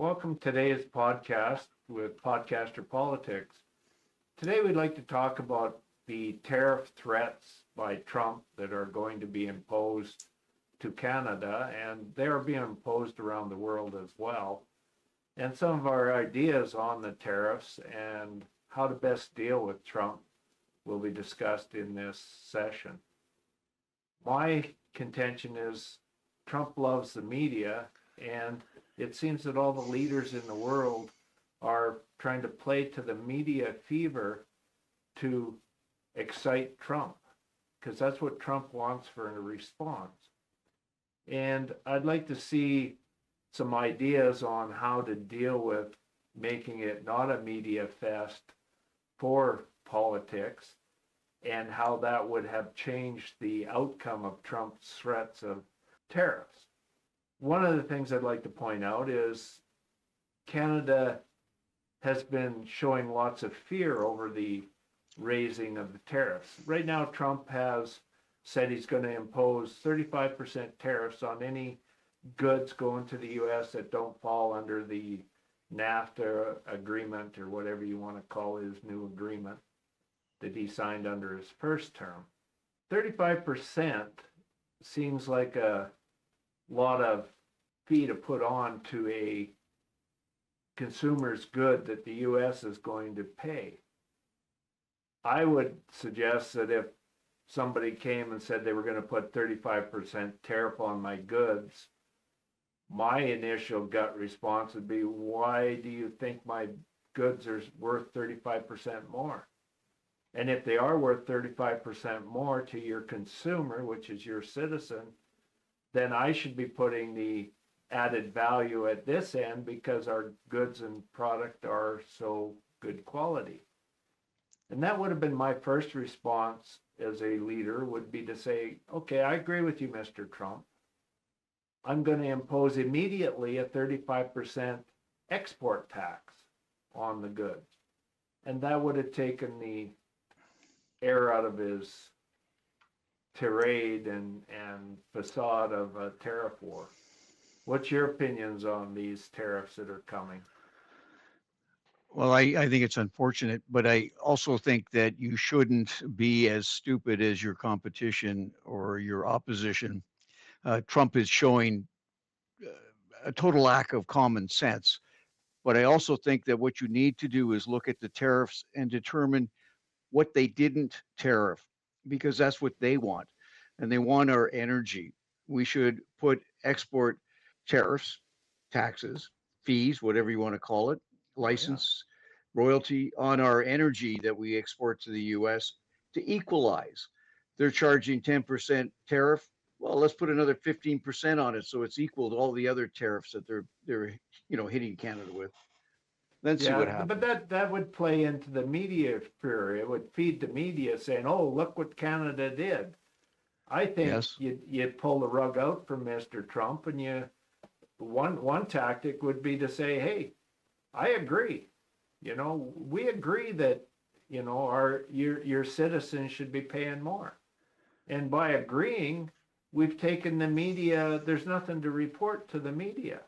Welcome to today's podcast with PodCasterPolitics. Today we'd like to talk about the tariff threats by Trump that are going to be imposed to Canada, and they're being imposed around the world as well. And some of our ideas on the tariffs and how to best deal with Trump will be discussed in this session. My contention is Trump loves the media, and it seems that all the leaders in the world are trying to play to the media fever to excite Trump, because that's what Trump wants for a response. And I'd like to see some ideas on how to deal with making it not a media fest for politics, and how that would have changed the outcome of Trump's threats of tariffs. One of the things I'd like to point out is Canada has been showing lots of fear over the raising of the tariffs. Right now, Trump has said he's going to impose 35% tariffs on any goods going to the U.S. that don't fall under the NAFTA agreement, or whatever you want to call his new agreement that he signed under his first term. 35% seems like a lot of fee to put on to a consumer's good that the U.S. is going to pay. I would suggest that if somebody came and said they were going to put 35% tariff on my goods, my initial gut response would be, why do you think my goods are worth 35% more? And if they are worth 35% more to your consumer, which is your citizen, then I should be putting the added value at this end because our goods and product are so good quality. And that would have been my first response as a leader, would be to say, okay, I agree with you, Mr. Trump. I'm going to impose immediately a 35% export tax on the goods. And that would have taken the air out of his tirade and facade of a tariff war. What's your opinions on these tariffs that are coming? Well, I think it's unfortunate, but I also think that you shouldn't be as stupid as your competition or your opposition. Trump is showing a total lack of common sense. But I also think that what you need to do is look at the tariffs and determine what they didn't tariff, because that's what they want. And they want our energy. We should put export tariffs, taxes, fees, whatever you want to call it, license, royalty on our energy that we export to the US to equalize. They're charging 10% tariff. Well, let's put another 15% on it so it's equal to all the other tariffs that they're hitting Canada with. Then see what happens. But that would play into the media sphere. It would feed the media saying, oh, look what Canada did. I think you pull the rug out from Mr. Trump, and one tactic would be to say, hey, I agree. We agree that, your citizens should be paying more. And by agreeing, we've taken the media, there's nothing to report to the media.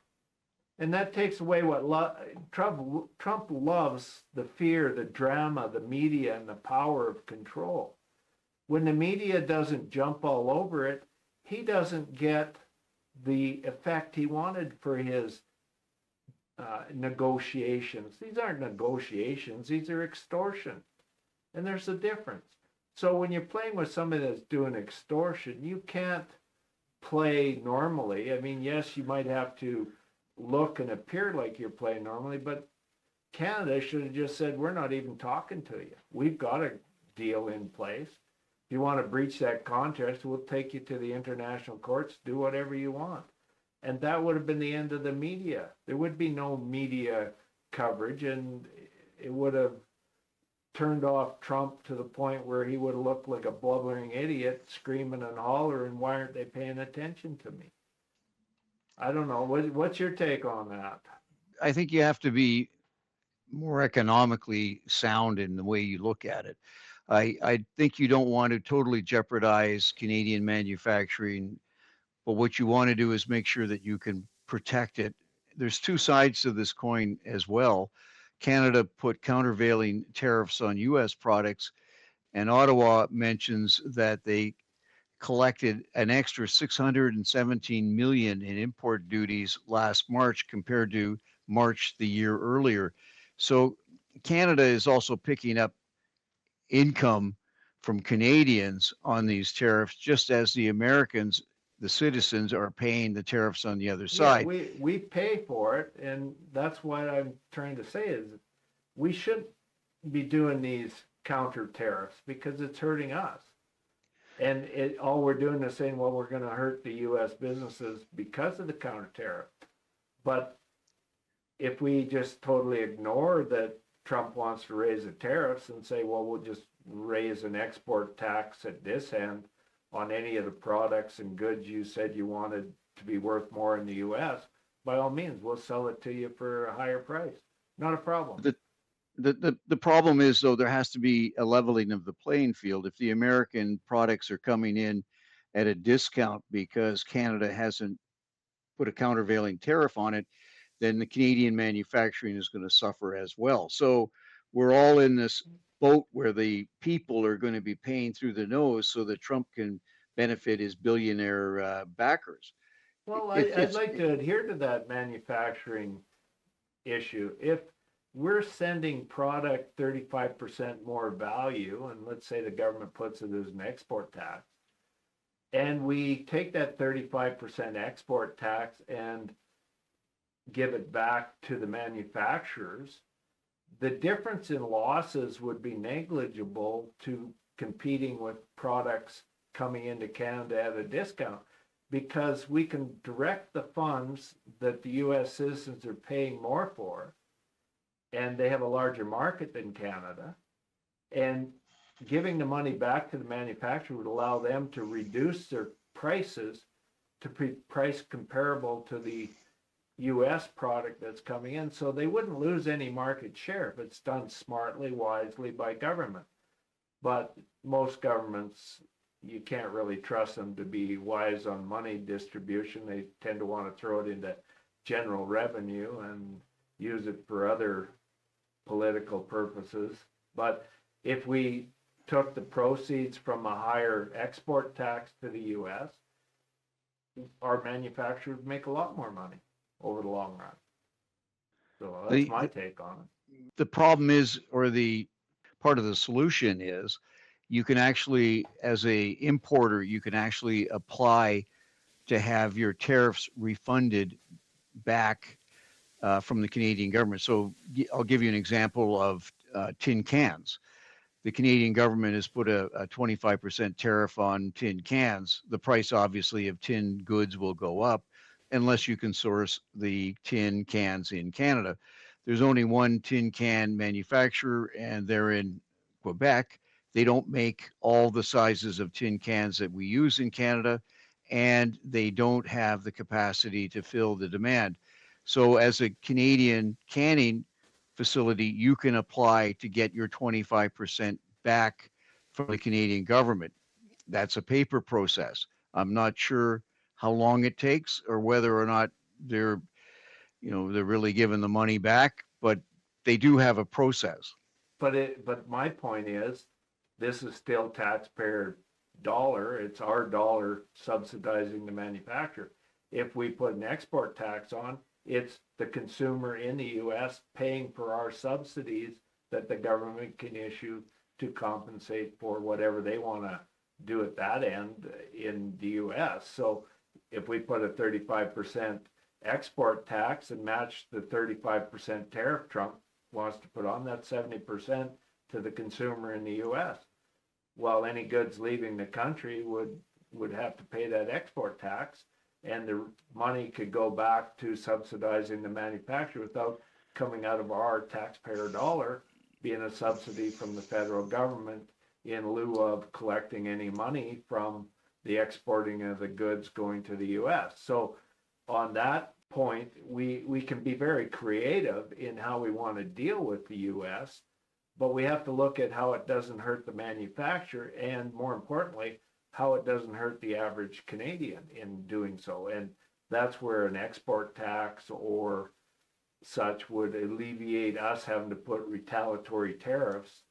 And that takes away what Trump loves: the fear, the drama, the media, and the power of control. When the media doesn't jump all over it, he doesn't get the effect he wanted for his negotiations. These aren't negotiations, these are extortion. And there's a difference. So when you're playing with somebody that's doing extortion, you can't play normally. I mean, yes, you might have to look and appear like you're playing normally, but Canada should have just said, we're not even talking to you. We've got a deal in place. If you want to breach that contract, we'll take you to the international courts, do whatever you want. And that would have been the end of the media. There would be no media coverage, and it would have turned off Trump to the point where he would have looked like a blubbering idiot screaming and hollering, why aren't they paying attention to me? I don't know. What's your take on that? I think you have to be more economically sound in the way you look at it. I think you don't want to totally jeopardize Canadian manufacturing, but what you want to do is make sure that you can protect it there's two sides to this coin as well. Canada put countervailing tariffs on US products, and Ottawa mentions that they collected an extra 617 million in import duties last March compared to March the year earlier. So Canada is also picking up income from Canadians on these tariffs, just as the Americans, the citizens, are paying the tariffs on the other Yeah, side. we pay for it, and that's what I'm trying to say is we shouldn't be doing these counter tariffs because it's hurting us. And all we're doing is saying, well, we're going to hurt the U.S. businesses because of the counter tariff. But if we just totally ignore that Trump wants to raise the tariffs and say, well, we'll just raise an export tax at this end on any of the products and goods you said you wanted to be worth more in the U.S., by all means, we'll sell it to you for a higher price. Not a problem. The problem is, though, there has to be a leveling of the playing field. If the American products are coming in at a discount because Canada hasn't put a countervailing tariff on it, then the Canadian manufacturing is going to suffer as well. So we're all in this boat where the people are going to be paying through the nose so that Trump can benefit his billionaire backers. Well, I'd like to adhere to that manufacturing issue. If we're sending product 35% more value, and let's say the government puts it as an export tax, and we take that 35% export tax and give it back to the manufacturers, the difference in losses would be negligible to competing with products coming into Canada at a discount, because we can direct the funds that the U.S. citizens are paying more for, and they have a larger market than Canada, and giving the money back to the manufacturer would allow them to reduce their prices to price comparable to the U.S. product that's coming in, so they wouldn't lose any market share if it's done smartly, wisely by government. But most governments, you can't really trust them to be wise on money distribution. They tend to want to throw it into general revenue and use it for other political purposes. But if we took the proceeds from a higher export tax to the U.S., our manufacturers would make a lot more money over the long run. So that's my take on it. The problem is, or the part of the solution is, you can actually, as a importer, you can actually apply to have your tariffs refunded back from the Canadian government. So I'll give you an example of tin cans. The Canadian government has put a 25% tariff on tin cans. The price, obviously, of tin goods will go up unless you can source the tin cans in Canada. There's only one tin can manufacturer, and they're in Quebec. They don't make all the sizes of tin cans that we use in Canada, and they don't have the capacity to fill the demand. So as a Canadian canning facility, you can apply to get your 25% back from the Canadian government. That's a paper process. I'm not sure how long it takes or whether or not they're really giving the money back, but they do have a process. But my point is, this is still taxpayer dollar. It's our dollar subsidizing the manufacturer. If we put an export tax on, it's the consumer in the U.S. paying for our subsidies that the government can issue to compensate for whatever they want to do at that end in the U.S. So if we put a 35% export tax and match the 35% tariff Trump wants to put on, that's 70% to the consumer in the U.S. While any goods leaving the country would have to pay that export tax, and the money could go back to subsidizing the manufacturer without coming out of our taxpayer dollar, being a subsidy from the federal government in lieu of collecting any money from the exporting of the goods going to the U.S. So on that point, we can be very creative in how we want to deal with the U.S., but we have to look at how it doesn't hurt the manufacturer, and more importantly, how it doesn't hurt the average Canadian in doing so. And that's where an export tax or such would alleviate us having to put retaliatory tariffs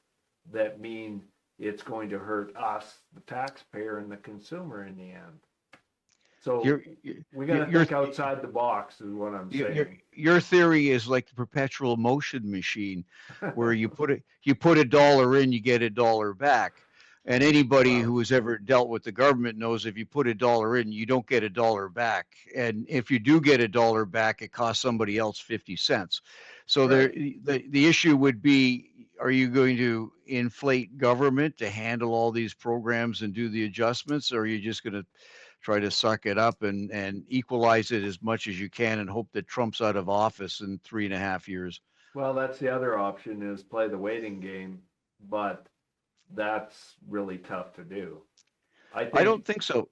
that mean it's going to hurt us, the taxpayer and the consumer in the end. So we got to think outside the box is what I'm saying. Your theory is like the perpetual motion machine, where you put a dollar in, you get a dollar back. And anybody who has ever dealt with the government knows if you put a dollar in, you don't get a dollar back. And if you do get a dollar back, it costs somebody else 50 cents. So the issue would be, are you going to inflate government to handle all these programs and do the adjustments, or are you just going to try to suck it up and equalize it as much as you can and hope that Trump's out of office in 3.5 years? Well, that's the other option, is play the waiting game, but that's really tough to do. I don't think so.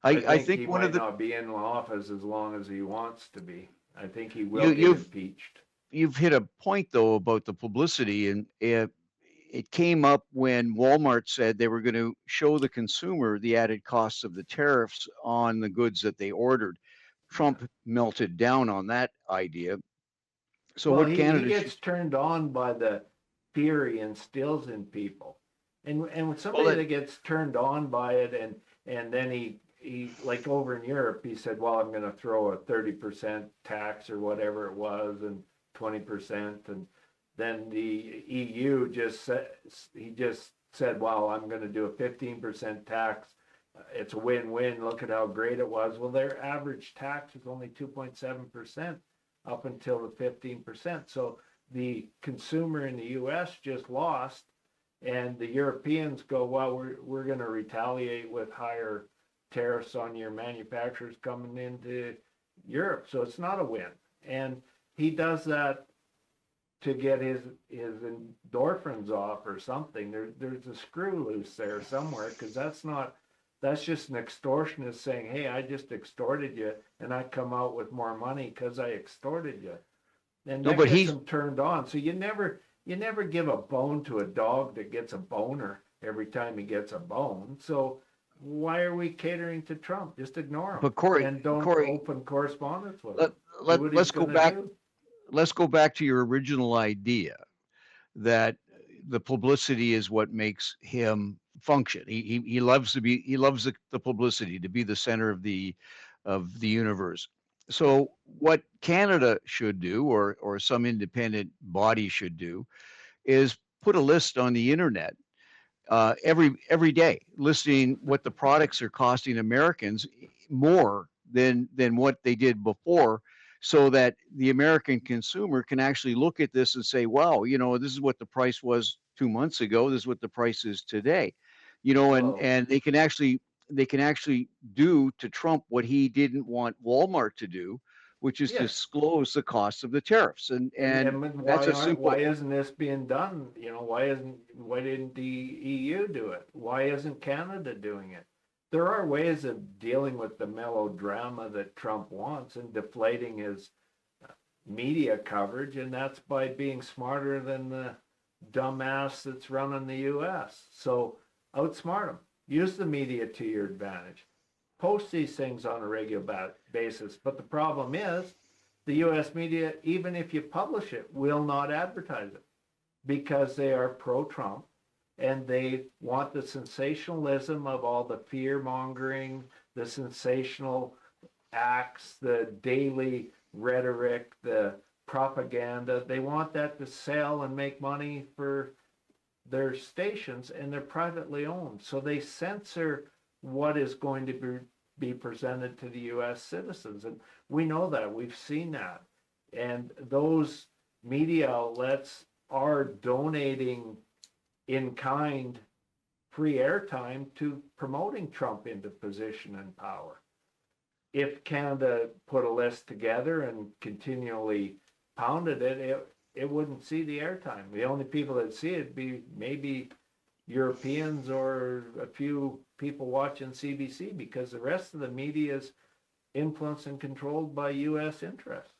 I think he one might of the not be in office as long as he wants to be. I think he will get impeached. You've hit a point though about the publicity, and it came up when Walmart said they were going to show the consumer the added costs of the tariffs on the goods that they ordered. Trump melted down on that idea. So well, what Canada he gets turned on by the fear he instills in people. And with somebody that gets turned on by it, and then he like over in Europe, he said, well, I'm going to throw a 30% tax or whatever it was, and 20%, and then the EU just said, well, I'm going to do a 15% tax. It's a win-win. Look at how great it was. Well, their average tax is only 2.7% up until the 15%. So the consumer in the US just lost, and the Europeans go, well, we're going to retaliate with higher tariffs on your manufacturers coming into Europe. So it's not a win. And he does that to get his endorphins off or something. There's a screw loose there somewhere, because that's just an extortionist saying, hey, I just extorted you, and I come out with more money because I extorted you. And that gets him turned on. So you never give a bone to a dog that gets a boner every time he gets a bone. So why are we catering to Trump? Just ignore him. But Cory, and don't open correspondence with him. Let's go back. Let's go back to your original idea that the publicity is what makes him function. He loves the publicity, to be the center of the universe. So what Canada should do, or some independent body should do, is put a list on the internet every day, listing what the products are costing Americans more than what they did before, so that the American consumer can actually look at this and say, wow, this is what the price was 2 months ago. This is what the price is today, and they can actually do to Trump what he didn't want Walmart to do, which is disclose the cost of the tariffs. And that's a simple. Why isn't this being done? Why didn't the EU do it? Why isn't Canada doing it? There are ways of dealing with the melodrama that Trump wants and deflating his media coverage, and that's by being smarter than the dumbass that's running the U.S. So outsmart him. Use the media to your advantage. Post these things on a regular basis. But the problem is, the U.S. media, even if you publish it, will not advertise it, because they are pro-Trump, and they want the sensationalism of all the fear-mongering, the sensational acts, the daily rhetoric, the propaganda. They want that to sell and make money for their stations, and they're privately owned. So they censor what is going to be presented to the U.S. citizens. And we know that. We've seen that. And those media outlets are donating in kind free airtime to promoting Trump into position and power. If Canada put a list together and continually pounded it wouldn't see the airtime. The only people that see it be maybe Europeans or a few people watching CBC, because the rest of the media is influenced and controlled by U.S. interests.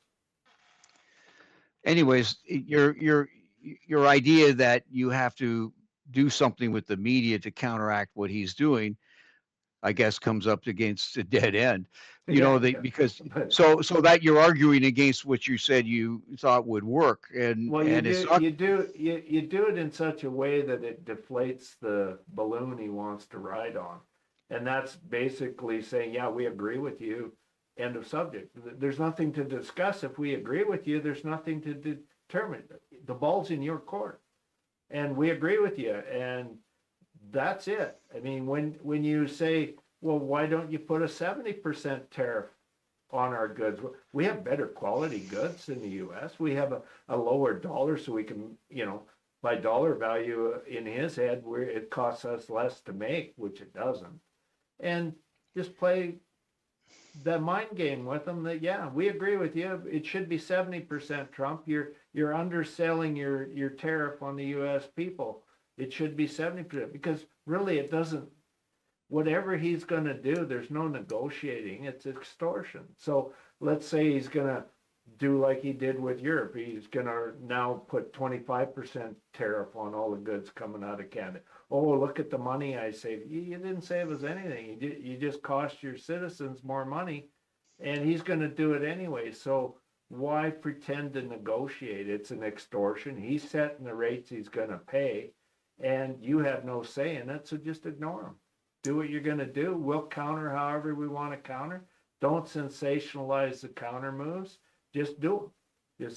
Anyways, your idea that you have to do something with the media to counteract what he's doing, I guess, comes up against a dead end. Yeah, Because but so that you're arguing against what you said you thought would work, and well, it's not. you do it in such a way that it deflates the balloon he wants to ride on, and that's basically saying, yeah, we agree with you. End of subject. There's nothing to discuss. If we agree with you, there's nothing to determine. The ball's in your court, and we agree with you, and that's it. I mean, when you say, well, why don't you put a 70% tariff on our goods? We have better quality goods in the US. We have a lower dollar, so we can, by dollar value in his head, where it costs us less to make, which it doesn't. And just play the mind game with them that, yeah, we agree with you. It should be 70%, Trump. You're underselling your tariff on the US people. It should be 70%, because really it doesn't, whatever he's going to do, there's no negotiating. It's extortion. So let's say he's going to do like he did with Europe. He's going to now put 25% tariff on all the goods coming out of Canada. Oh, look at the money I saved. You didn't save us anything. You just cost your citizens more money, and he's going to do it anyway. So why pretend to negotiate? It's an extortion. He's setting the rates he's going to pay, and you have no say in it, so just ignore him. Do what you're going to do. We'll counter however we want to counter. Don't sensationalize the counter moves. Just do them.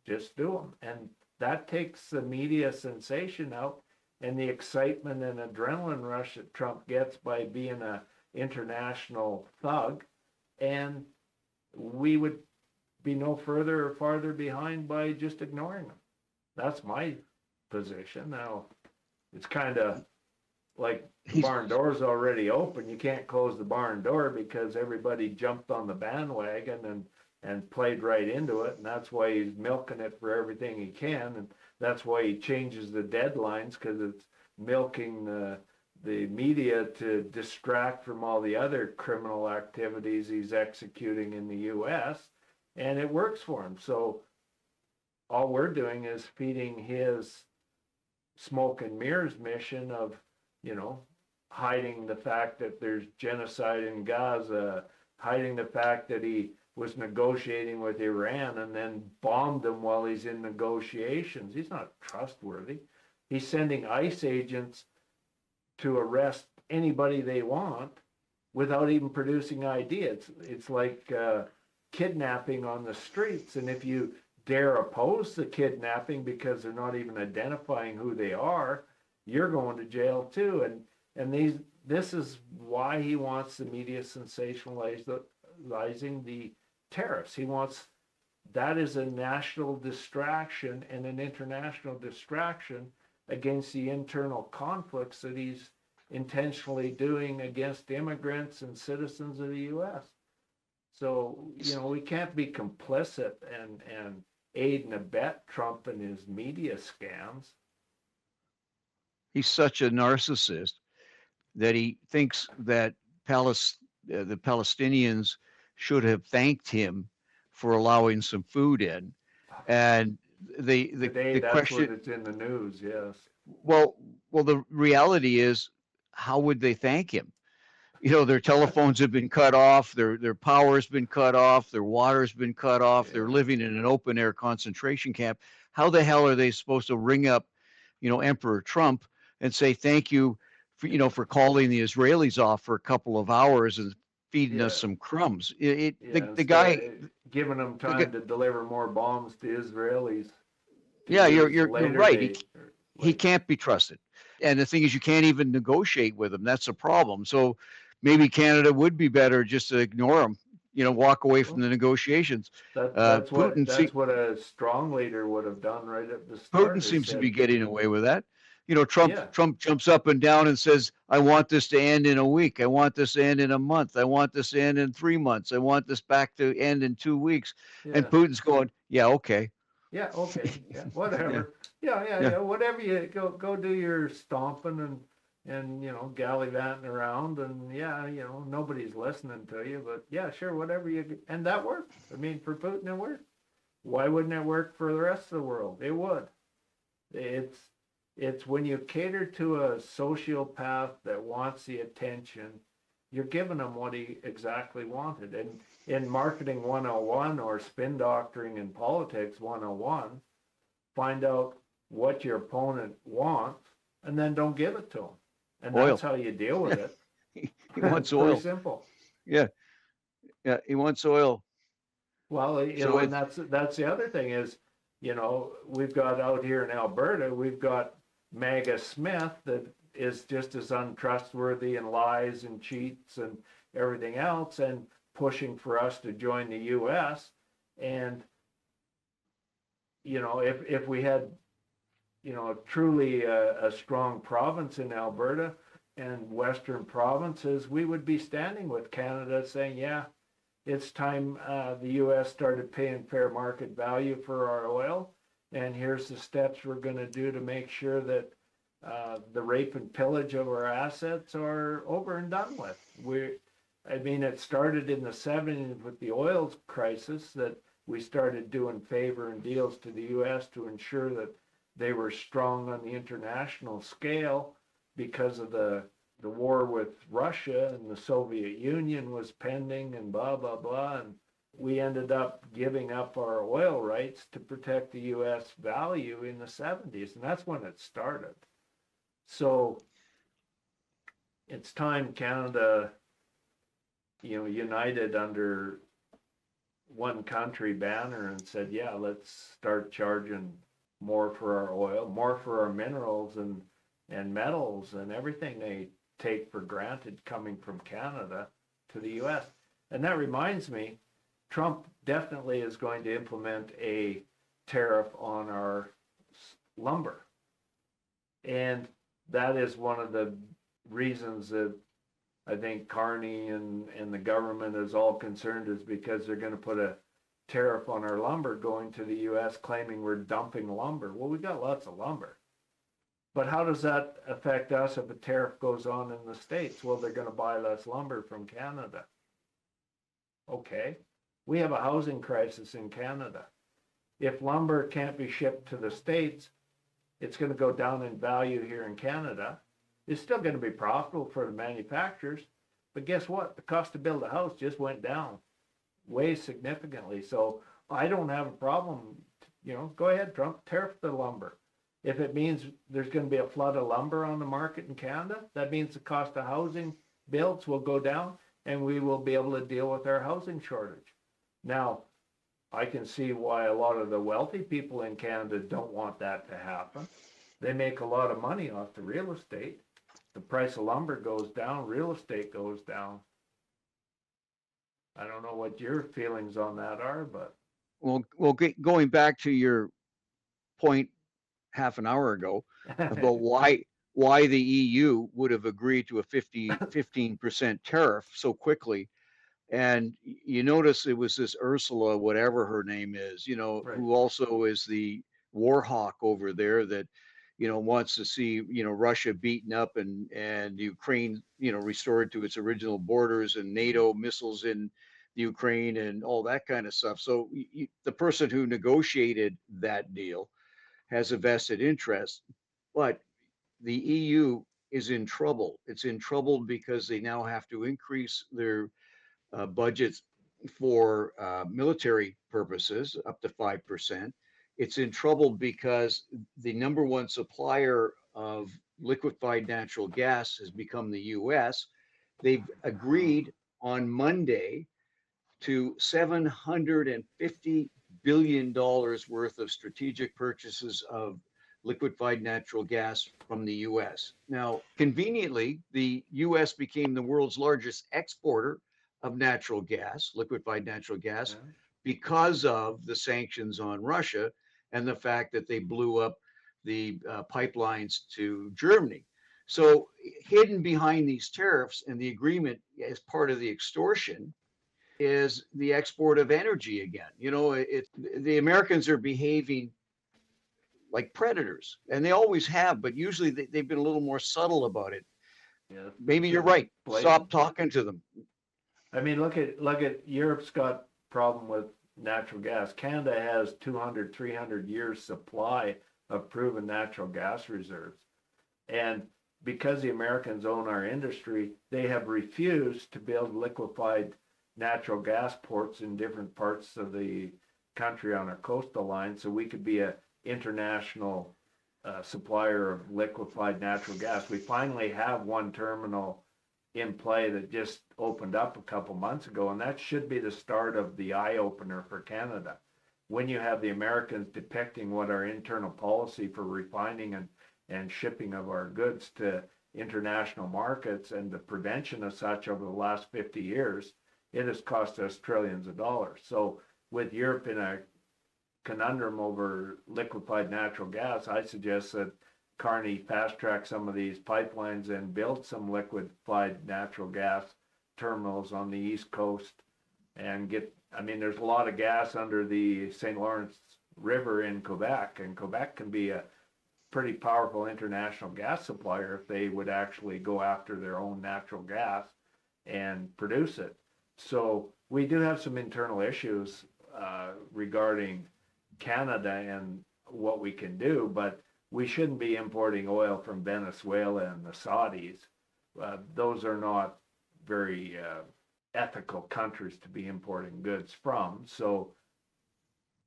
Just do them. And that takes the media sensation out and the excitement and adrenaline rush that Trump gets by being an international thug. And we would be no further or farther behind by just ignoring them. That's my position. Now, it's kind of like the barn door's already open. You can't close the barn door because everybody jumped on the bandwagon and played right into it. And that's why he's milking it for everything he can. And that's why he changes the deadlines, because it's milking the media to distract from all the other criminal activities he's executing in the U.S. And it works for him. So all we're doing is feeding his smoke and mirrors mission of, hiding the fact that there's genocide in Gaza, hiding the fact that he was negotiating with Iran and then bombed them while he's in negotiations. He's not trustworthy. He's sending ICE agents to arrest anybody they want without even producing ID. It's like kidnapping on the streets. And if you dare oppose the kidnapping because they're not even identifying who they are, you're going to jail too. And this is why he wants the media sensationalizing the tariffs. He wants that as a national distraction and an international distraction against the internal conflicts that he's intentionally doing against immigrants and citizens of the U.S. So, we can't be complicit and aid and abet Trump and his media scams. He's such a narcissist that he thinks that the Palestinians should have thanked him for allowing some food in. And the That's question, what it's in the news, yes. well, the reality is, how would they thank him? Their telephones have been cut off, their power's been cut off, their water's been cut off, they're living in an open air concentration camp. How the hell are they supposed to ring up, Emperor Trump and say thank you for calling the Israelis off for a couple of hours and feeding us some crumbs? The guy giving them time to deliver more bombs to Israelis. Yeah, you're right. He can't be trusted. And the thing is, you can't even negotiate with him. That's the problem. So maybe Canada would be better just to ignore him, walk away from the negotiations. That's what a strong leader would have done right at the start. Putin seems to be getting away with that. Trump jumps up and down and says, I want this to end in a week. I want this to end in a month. I want this to end in 3 months. I want this back to end in 2 weeks. Yeah. And Putin's going, yeah, okay. Yeah, okay. Yeah, whatever. Yeah. Whatever, you go do your stomping and gallivanting around, and nobody's listening to you, but yeah, sure, whatever and that worked. I mean, for Putin it worked. Why wouldn't it work for the rest of the world? It would. It's when you cater to a sociopath that wants the attention you're giving him what he exactly wanted. And in marketing 101 or spin doctoring in politics 101, find out what your opponent wants and then don't give it to him. And Oil. that's how you deal with it. He wants Pretty oil. simple. Yeah. Yeah. He wants oil. Well, So and that's the other thing is, we've got out here in Alberta, we've got Maga Smith that is just as untrustworthy and lies and cheats and everything else and pushing for us to join the US. And, if we had, truly a strong province in Alberta and Western provinces, we would be standing with Canada saying, yeah, it's time the U.S. started paying fair market value for our oil, and here's the steps we're going to do to make sure that the rape and pillage of our assets are over and done with. It started in the 70s with the oil crisis that we started doing favor and deals to the U.S. to ensure that they were strong on the international scale because of the war with Russia, and the Soviet Union was pending and blah, blah, blah. And we ended up giving up our oil rights to protect the U.S. value in the 70s. And that's when it started. So it's time Canada, united under one country banner and said, yeah, let's start charging more for our oil, more for our minerals and metals and everything they take for granted coming from Canada to the U.S. And that reminds me, Trump definitely is going to implement a tariff on our lumber. And that is one of the reasons that I think Carney and the government is all concerned, is because they're going to put a tariff on our lumber going to the U.S. claiming we're dumping lumber. Well, we got lots of lumber. But how does that affect us if a tariff goes on in the States? Well, they're going to buy less lumber from Canada. Okay. We have a housing crisis in Canada. If lumber can't be shipped to the States, it's going to go down in value here in Canada. It's still going to be profitable for the manufacturers. But guess what? The cost to build a house just went down way significantly. So I don't have a problem. Go ahead, Trump, tariff the lumber. If it means there's going to be a flood of lumber on the market in Canada, that means the cost of housing builds will go down and we will be able to deal with our housing shortage. Now, I can see why a lot of the wealthy people in Canada don't want that to happen. They make a lot of money off the real estate. The price of lumber goes down, real estate goes down. I don't know what your feelings on that are, but. Well, going back to your point half an hour ago about why the EU would have agreed to a 15% tariff so quickly. And you notice it was this Ursula, whatever her name is, Right. who also is the war hawk over there that, wants to see, Russia beaten up and Ukraine, restored to its original borders and NATO missiles in the Ukraine and all that kind of stuff. So the person who negotiated that deal has a vested interest, but the EU is in trouble. It's in trouble because they now have to increase their budgets for military purposes up to 5%. It's in trouble because the number one supplier of liquefied natural gas has become the US. They've agreed on Monday to $750 billion worth of strategic purchases of liquefied natural gas from the US. Now, conveniently, the US became the world's largest exporter of natural gas, liquefied natural gas, because of the sanctions on Russia and the fact that they blew up the pipelines to Germany. So hidden behind these tariffs and the agreement as part of the extortion is the export of energy again. The Americans are behaving like predators, and they always have, but usually they've been a little more subtle about it. Yeah. Maybe you're right. Stop talking to them. I mean, look at Europe's got problem with natural gas. Canada has 200, 300 years supply of proven natural gas reserves. And because the Americans own our industry, they have refused to build liquefied natural gas ports in different parts of the country on our coastal line, so we could be an international supplier of liquefied natural gas. We finally have one terminal in play that just opened up a couple months ago, and that should be the start of the eye-opener for Canada. When you have the Americans depicting what our internal policy for refining and shipping of our goods to international markets and the prevention of such over the last 50 years, it has cost us trillions of dollars. So with Europe in a conundrum over liquefied natural gas, I suggest that Carney fast-track some of these pipelines and build some liquefied natural gas terminals on the East Coast and get, I mean, there's a lot of gas under the St. Lawrence River in Quebec, and Quebec can be a pretty powerful international gas supplier if they would actually go after their own natural gas and produce it. So we do have some internal issues regarding Canada and what we can do, but we shouldn't be importing oil from Venezuela and the Saudis. Those are not very ethical countries to be importing goods from. So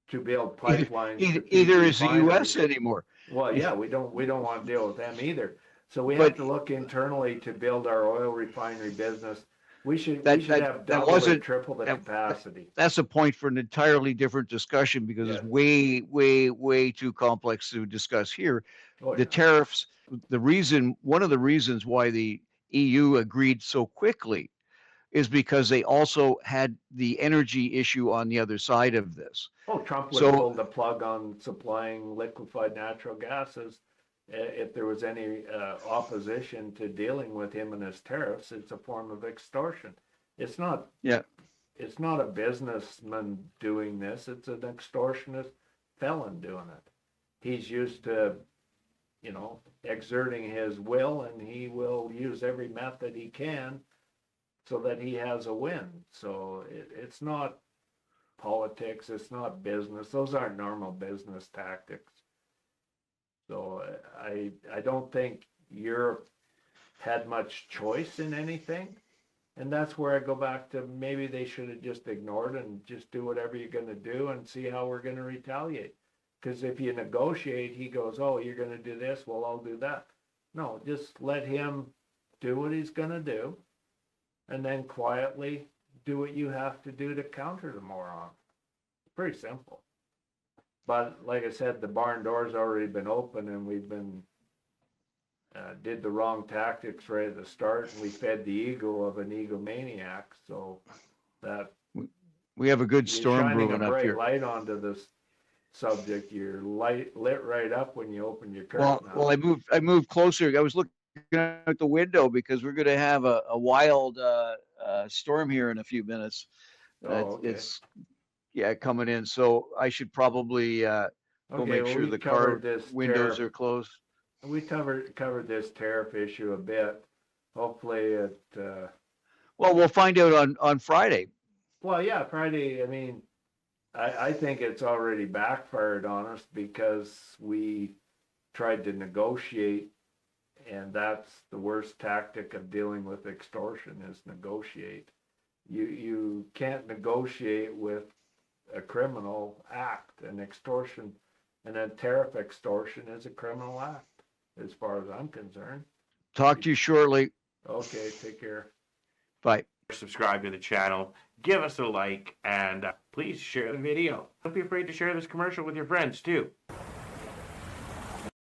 to build pipelines, either is the U.S. anymore. Well, yeah, we don't want to deal with them either. So we have to look internally to build our oil refinery business. We should have double or triple the capacity. That's a point for an entirely different discussion because it's way, way, way too complex to discuss here. The tariffs, one of the reasons why the EU agreed so quickly is because they also had the energy issue on the other side of this. Oh, Trump would have pulled the plug on supplying liquefied natural gases if there was any opposition to dealing with him and his tariffs. It's a form of extortion. It's not. Yeah. It's not a businessman doing this. It's an extortionist felon doing it. He's used to, exerting his will, and he will use every method he can so that he has a win. So it's not politics. It's not business. Those aren't normal business tactics. So I don't think Europe had much choice in anything. And that's where I go back to maybe they should have just ignored and just do whatever you're going to do and see how we're going to retaliate. Because if you negotiate, he goes, oh, you're going to do this, well, I'll do that. No, just let him do what he's going to do and then quietly do what you have to do to counter the moron. Pretty simple. But like I said, the barn door's already been open, and we've been did the wrong tactics right at the start, and we fed the ego of an egomaniac. So that we have a good storm brewing up here. Light onto this subject. You're lit right up when you open your curtain. Well, I moved closer. I was looking out the window because we're going to have a wild storm here in a few minutes. Okay. It's coming in. So I should probably go make sure the car windows are closed. We covered this tariff issue a bit. Hopefully it. Well, we'll find out on Friday. Well, yeah, Friday. I mean, I think it's already backfired on us because we tried to negotiate, and that's the worst tactic of dealing with extortion is negotiate. You can't negotiate with a criminal act. An extortion and a tariff extortion is a criminal act, as far as I'm concerned. Talk to you shortly. Okay, take care. Bye. Subscribe to the channel, give us a like, and please share the video. Don't be afraid to share this commercial with your friends too.